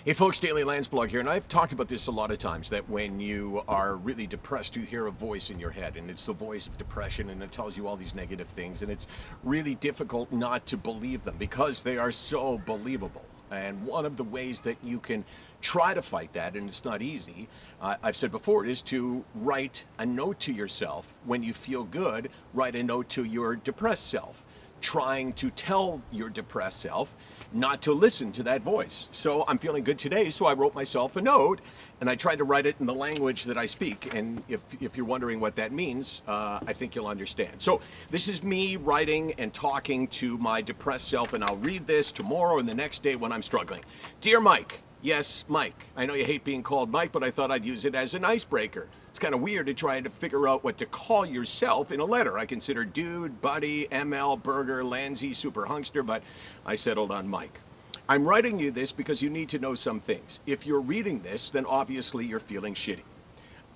Hey folks, Daily Landsblog here, and I've talked about this a lot of times, that when you are really depressed, you hear a voice in your head, and it's the voice of depression, and it tells you all these negative things, and it's really difficult not to believe them because they are so believable. And one of the ways that you can try to fight that, and it's not easy, I've said before, is to write a note to yourself. When you feel good, write a note to your depressed self, trying to tell your depressed self not to listen to that voice. So I'm feeling good today, so I wrote myself a note, and I tried to write it in the language that I speak. And if you're wondering what that means, I think you'll understand. So this is me writing and talking to my depressed self, and I'll read this tomorrow and the next day when I'm struggling. Dear Mike, yes, Mike. I know you hate being called Mike, but I thought I'd use it as an icebreaker. It's kind of weird to try to figure out what to call yourself in a letter. I consider dude, buddy, ML, burger, Landsy, super hunkster, but I settled on Mike. I'm writing you this because you need to know some things. If you're reading this, then obviously you're feeling shitty.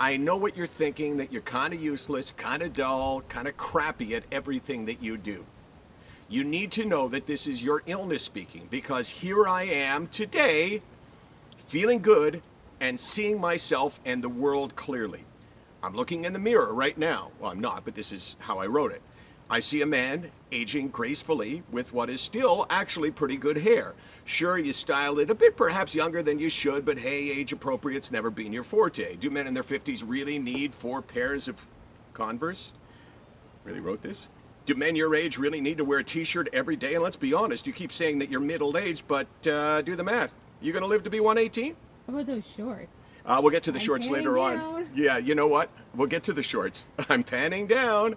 I know what you're thinking, that you're kind of useless, kind of dull, kind of crappy at everything that you do. You need to know that this is your illness speaking, because here I am today, feeling good and seeing myself and the world clearly. I'm looking in the mirror right now. Well, I'm not, but this is how I wrote it. I see a man aging gracefully with what is still actually pretty good hair. Sure, you styled it a bit perhaps younger than you should, but hey, age appropriate's never been your forte. Do men in their 50s really need 4 pairs of Converse? Really wrote this? Do men your age really need to wear a t-shirt every day? And let's be honest, you keep saying that you're middle-aged, but do the math. You gonna live to be 118? How about those shorts? We'll get to the I'm shorts panning later on. down. Yeah, you know what? We'll get to the shorts. I'm panning down.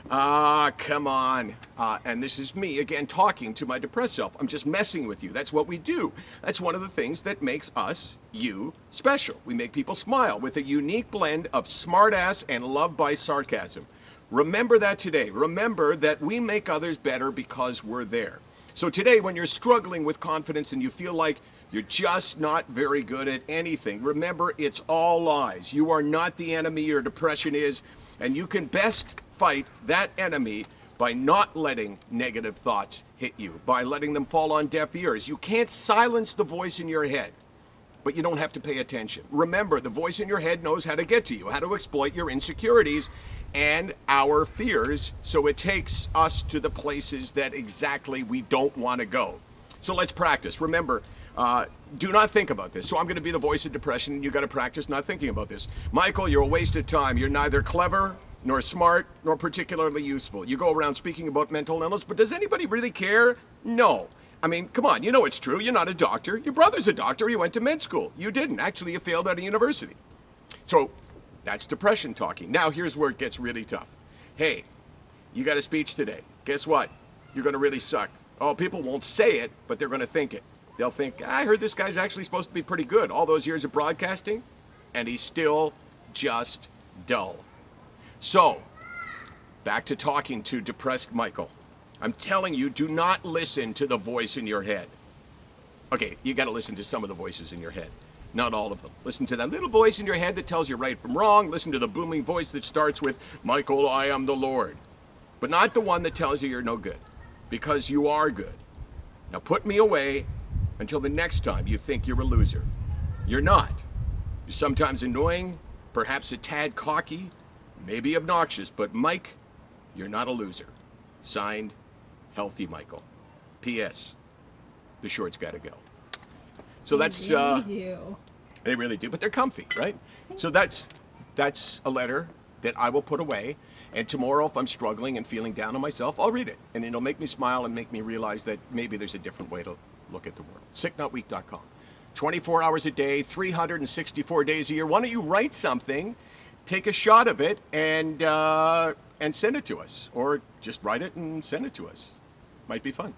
Come on. And this is me again talking to my depressed self. I'm just messing with you. That's what we do. That's one of the things that makes us, you, special. We make people smile with a unique blend of smartass and love by sarcasm. Remember that today. Remember that we make others better because we're there. So today, when you're struggling with confidence and you feel like you're just not very good at anything, remember, it's all lies. You are not the enemy your depression is, and you can best fight that enemy by not letting negative thoughts hit you, by letting them fall on deaf ears. You can't silence the voice in your head, but you don't have to pay attention. Remember, the voice in your head knows how to get to you, how to exploit your insecurities and our fears, so it takes us to the places that exactly we don't want to go. So let's practice. Remember, do not think about this. So I'm going to be the voice of depression, and you got to practice not thinking about this. Michael, you're a waste of time. You're neither clever, nor smart, nor particularly useful. You go around speaking about mental illness, but does anybody really care? No. I mean, come on, you know it's true. You're not a doctor. Your brother's a doctor. He went to med school. You didn't. Actually, you failed out of university. So that's depression talking. Now, here's where it gets really tough. Hey, you got a speech today. Guess what? You're going to really suck. Oh, people won't say it, but they're going to think it. They'll think, I heard this guy's actually supposed to be pretty good. All those years of broadcasting, and he's still just dull. So, back to talking to depressed Michael. I'm telling you, do not listen to the voice in your head. Okay, you got to listen to some of the voices in your head. Not all of them. Listen to that little voice in your head that tells you right from wrong. Listen to the booming voice that starts with, Michael, I am the Lord. But not the one that tells you you're no good, because you are good. Now put me away until the next time you think you're a loser. You're not. You're sometimes annoying, perhaps a tad cocky, maybe obnoxious, but Mike, you're not a loser. Signed, Healthy Michael. P.S. The shorts gotta go. So that's they really do, but they're comfy, right? So that's a letter that I will put away, and tomorrow if I'm struggling and feeling down on myself, I'll read it, and it'll make me smile and make me realize that maybe there's a different way to look at the world. SickNotWeak.com. 24 hours a day, 364 days a year. Why don't you write something, take a shot of it, and send it to us, or just write it and send it to us. Might be fun.